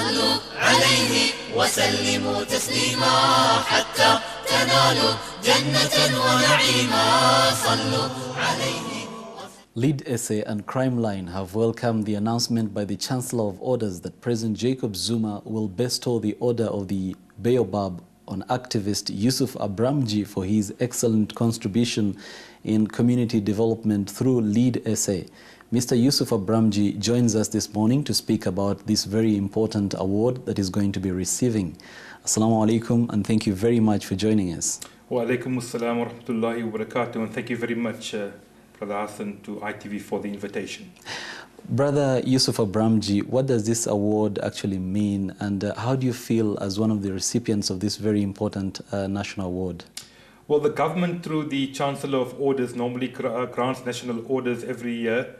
صلوا عليه وسلموا تسليما حتى تنالوا جنة ونعيما صلوا عليه. Lead Essay and Crime Line have welcomed the announcement by the Chancellor of Orders that President Jacob Zuma will bestow the Order of the Baodap on activist Yusuf Abramji for his excellent contribution in community development through Lead Essay. Mr. Yusuf Abramji joins us this morning to speak about this very important award that is going to be receiving. Assalamu alaikum, and thank you very much for joining us. Wa alaikum assalam wa rahmatullahi wa barakatuh, and thank you very much, Brother Hassan, to ITV for the invitation. Brother Yusuf Abramji, what does this award actually mean, and how do you feel as one of the recipients of this very important national award? Well, the government, through the Chancellor of Orders, normally grants national orders every year,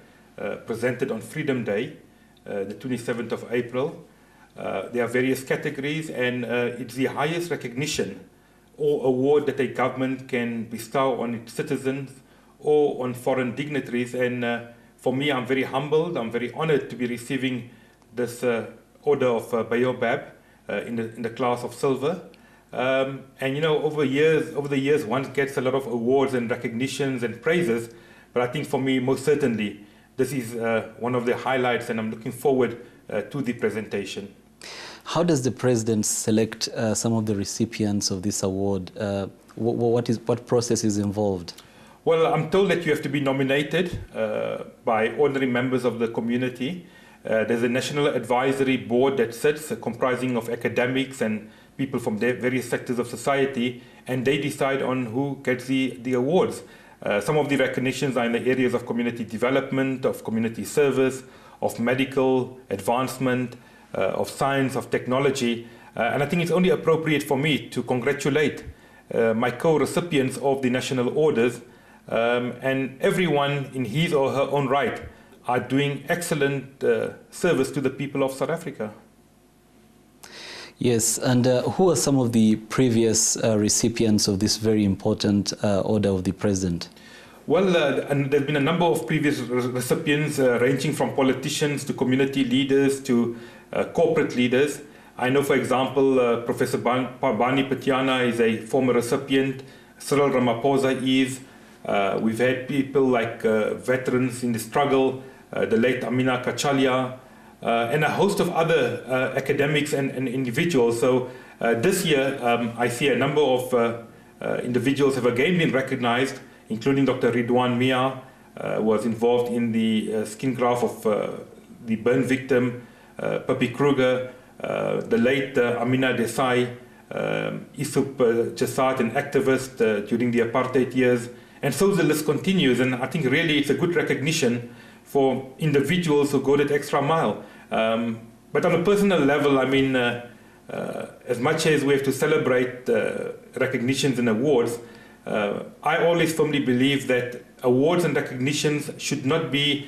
presented on Freedom Day, the 27th of April. There are various categories, and it's the highest recognition or award that a government can bestow on its citizens or on foreign dignitaries. And for me, I'm very humbled, I'm very honored to be receiving this Order of Baodap in the class of silver. And you know, over the years, one gets a lot of awards and recognitions and praises, but I think for me, most certainly, this is one of the highlights, and I'm looking forward to the presentation. How does the President select some of the recipients of this award? What process is involved? Well, I'm told that you have to be nominated by ordinary members of the community. There's a national advisory board that sits, comprising of academics and people from various sectors of society, and they decide on who gets the awards. Some of the recognitions are in the areas of community development, of community service, of medical advancement, of science, of technology. And I think it's only appropriate for me to congratulate my co-recipients of the national orders, and everyone in his or her own right are doing excellent service to the people of South Africa. Yes, and who are some of the previous recipients of this very important Order of the President? Well, and there's been a number of previous recipients, ranging from politicians to community leaders to corporate leaders. I know, for example, Professor Bani Patiana is a former recipient, Cyril Ramaphosa is. We've had people like veterans in the struggle, the late Amina Kachalia, and a host of other academics and individuals. So this year, I see a number of individuals have again been recognized, including Dr. Ridwan Mia, was involved in the skin graft of the burn victim, Papi Kruger, the late Amina Desai, Isup Jasad, an activist during the apartheid years. And so the list continues, and I think really it's a good recognition for individuals who go that extra mile. But on a personal level, I mean, as much as we have to celebrate recognitions and awards, I always firmly believe that awards and recognitions should not be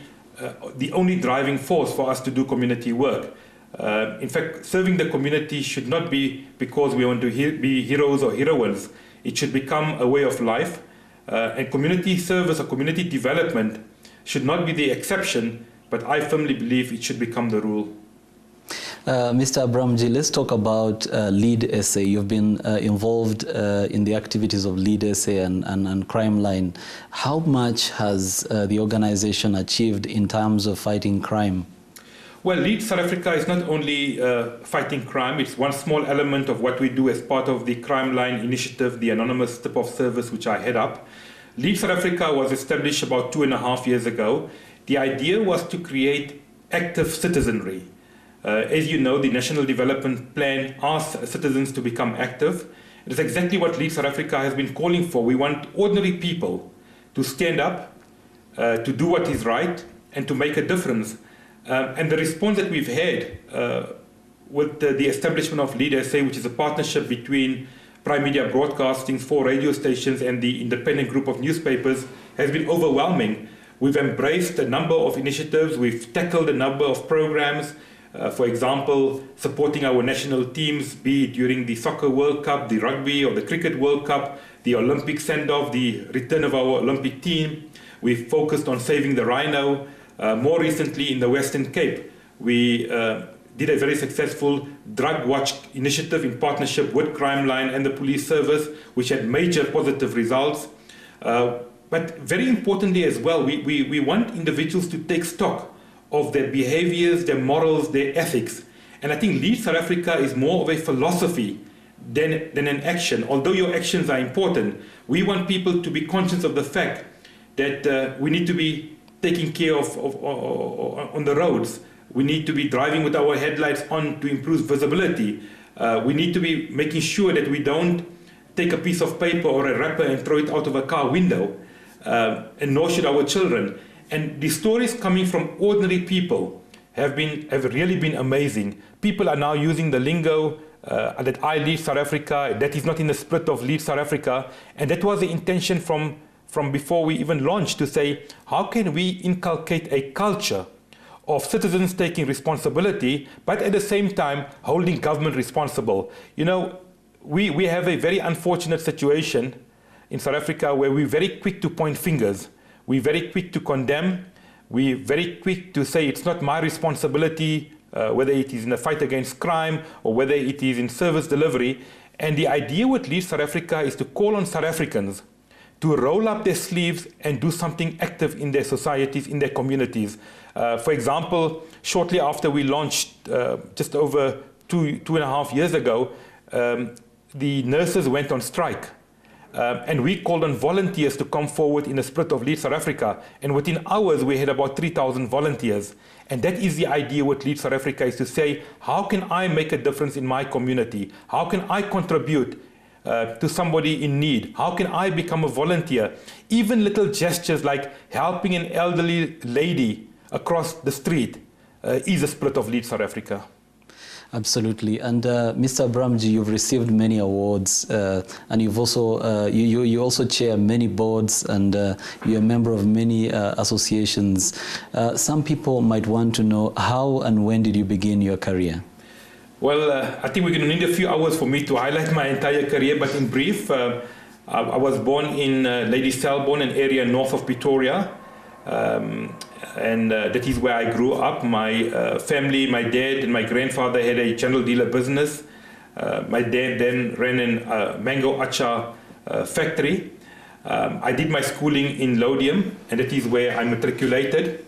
the only driving force for us to do community work. In fact, serving the community should not be because we want to be heroes or heroines. It should become a way of life. And community service or community development should not be the exception, but I firmly believe it should become the rule. Mr. Abramji, let's talk about Lead Essay. You've been involved in the activities of Lead Essay and Crime Line. How much has the organization achieved in terms of fighting crime? Well, Lead South Africa is not only fighting crime, it's one small element of what we do as part of the Crime Line initiative, the anonymous tip of service which I head up. Lead South Africa was established about 2.5 years ago. The idea was to create active citizenry. As you know, the National Development Plan asks citizens to become active. It is exactly what Lead South Africa has been calling for. We want ordinary people to stand up, to do what is right, and to make a difference. And the response that we've had with the establishment of Lead SA, which is a partnership between Prime Media Broadcasting, 4 radio stations, and the independent group of newspapers, has been overwhelming. We've embraced a number of initiatives. We've tackled a number of programs. For example, supporting our national teams, be it during the Soccer World Cup, the Rugby or the Cricket World Cup, the Olympic send-off, the return of our Olympic team. We've focused on saving the rhino. More recently in the Western Cape, we did a very successful drug watch initiative in partnership with Crime Line and the police service, which had major positive results. But very importantly as well, we want individuals to take stock of their behaviors, their morals, their ethics. And I think Lead South Africa is more of a philosophy than an action. Although your actions are important, we want people to be conscious of the fact that we need to be taking care of on the roads. We need to be driving with our headlights on to improve visibility. We need to be making sure that we don't take a piece of paper or a wrapper and throw it out of a car window, and nor should our children. And the stories coming from ordinary people have really been amazing. People are now using the lingo that I lead South Africa, that is not in the spirit of Lead South Africa, and that was the intention from before we even launched, to say, how can we inculcate a culture of citizens taking responsibility, but at the same time holding government responsible. You know, we have a very unfortunate situation in South Africa where we're very quick to point fingers. We're very quick to condemn. We're very quick to say it's not my responsibility, whether it is in the fight against crime or whether it is in service delivery. And the idea with Lead South Africa is to call on South Africans to roll up their sleeves and do something active in their societies, in their communities. For example, shortly after we launched, just over two and a half years ago, the nurses went on strike. And we called on volunteers to come forward in the spirit of Lead South Africa. And within hours, we had about 3,000 volunteers. And that is the idea with Lead South Africa, is to say, how can I make a difference in my community? How can I contribute to somebody in need? How can I become a volunteer? Even little gestures like helping an elderly lady across the street is the spirit of Lead South Africa. Absolutely. And Mr. Abramji, you've received many awards, and you've also you also chair many boards, and you're a member of many associations. Some people might want to know, how and when did you begin your career? Well, I think we're going to need a few hours for me to highlight my entire career, but in brief, I was born in Lady Selborne, an area north of Pretoria, and that is where I grew up. My family, my dad and my grandfather had a general dealer business. My dad then ran a mango acha factory. I did my schooling in Lodium, and that is where I matriculated.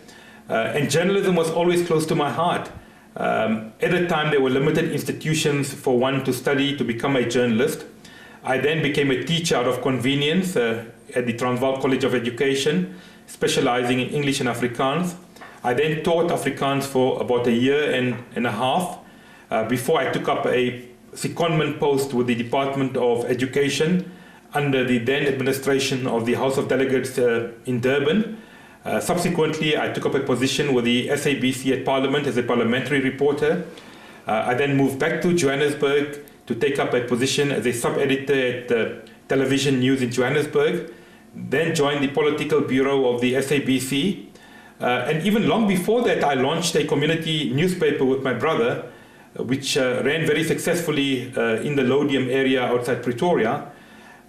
And journalism was always close to my heart. At the time, there were limited institutions for one to study to become a journalist. I then became a teacher out of convenience at the Transvaal College of Education, specializing in English and Afrikaans. I then taught Afrikaans for about a year and a half before I took up a secondment post with the Department of Education under the then administration of the House of Delegates in Durban. Subsequently, I took up a position with the SABC at Parliament as a parliamentary reporter. I then moved back to Johannesburg to take up a position as a sub-editor at Television News in Johannesburg, then joined the political bureau of the SABC. And even long before that, I launched a community newspaper with my brother, which ran very successfully in the Lodium area outside Pretoria.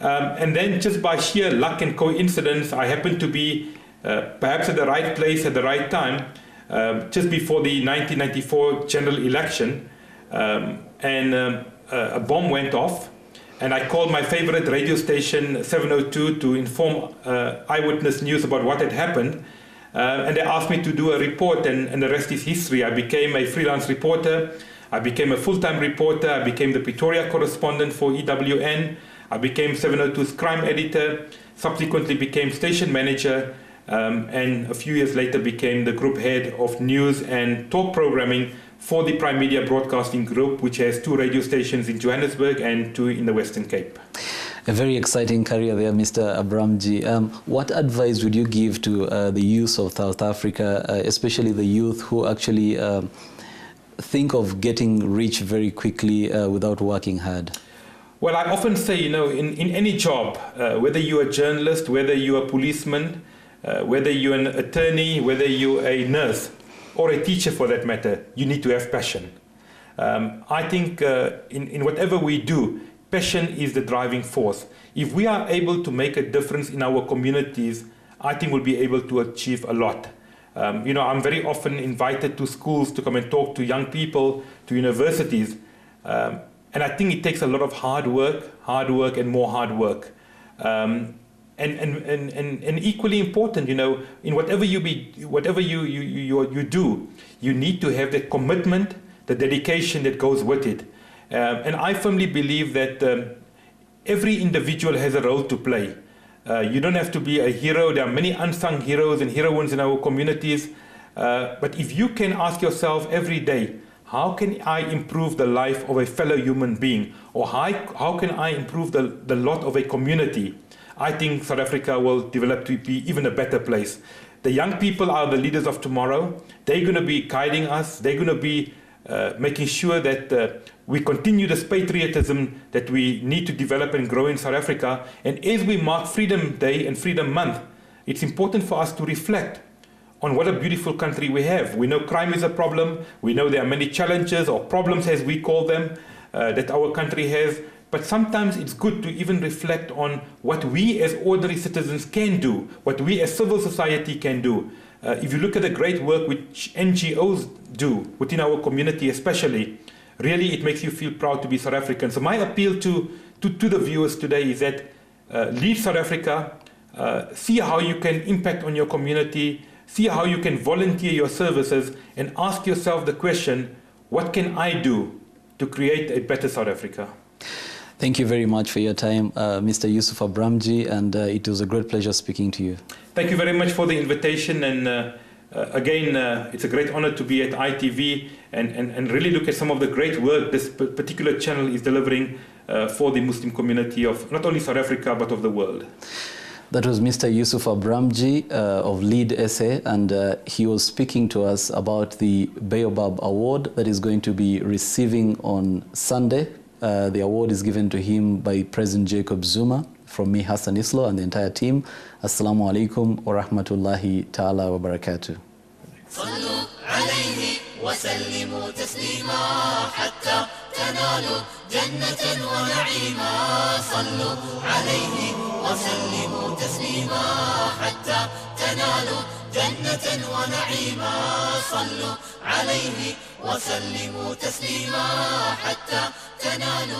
And then just by sheer luck and coincidence, I happened to be perhaps at the right place at the right time, just before the 1994 general election, and a bomb went off, and I called my favorite radio station, 702, to inform eyewitness news about what had happened, and they asked me to do a report, and the rest is history. I became a freelance reporter, I became a full-time reporter, I became the Pretoria correspondent for EWN, I became 702's crime editor, subsequently became station manager, and a few years later became the group head of news and talk programming for the Prime Media Broadcasting Group, which has 2 radio stations in Johannesburg and 2 in the Western Cape. A very exciting career there, Mr. Abramji. What advice would you give to the youth of South Africa, especially the youth who actually think of getting rich very quickly without working hard? Well, I often say, you know, in any job, whether you're a journalist, whether you're a policeman, whether you're an attorney, whether you're a nurse, or a teacher for that matter, you need to have passion. I think in whatever we do, passion is the driving force. If we are able to make a difference in our communities, I think we'll be able to achieve a lot. I'm very often invited to schools to come and talk to young people, to universities. And I think it takes a lot of hard work, and more hard work. And equally important, in whatever you do, you need to have the commitment, the dedication that goes with it. And I firmly believe that every individual has a role to play. You don't have to be a hero. There are many unsung heroes and heroines in our communities. But if you can ask yourself every day, how can I improve the life of a fellow human being? Or how can I improve the lot of a community? I think South Africa will develop to be even a better place. The young people are the leaders of tomorrow. They're going to be guiding us. They're going to be making sure that we continue this patriotism that we need to develop and grow in South Africa. And as we mark Freedom Day and Freedom Month, it's important for us to reflect on what a beautiful country we have. We know crime is a problem. We know there are many challenges or problems, as we call them, that our country has. But sometimes it's good to even reflect on what we as ordinary citizens can do, what we as civil society can do. If you look at the great work which NGOs do within our community especially, really it makes you feel proud to be South African. So my appeal to the viewers today is that leave South Africa, see how you can impact on your community, see how you can volunteer your services, and ask yourself the question, what can I do to create a better South Africa? Thank you very much for your time, Mr. Yusuf Abramji, and it was a great pleasure speaking to you. Thank you very much for the invitation, and again, it's a great honor to be at ITV and really look at some of the great work this particular channel is delivering for the Muslim community of not only South Africa, but of the world. That was Mr. Yusuf Abramji of Lead SA, and he was speaking to us about the Baodap Award that is going to be receiving on Sunday. The award is given to him by President Jacob Zuma. From me, Hassan Islo, and the entire team. Assalamu alaikum wa rahmatullahi ta'ala wa barakatuh. صلوا عليه وسلموا تسليما حتى تنالوا جنة ونعيما صلوا عليه وسلموا تسليما حتى تنالوا جنة ونعيما صلوا عليه وسلموا تسليما حتى تنالوا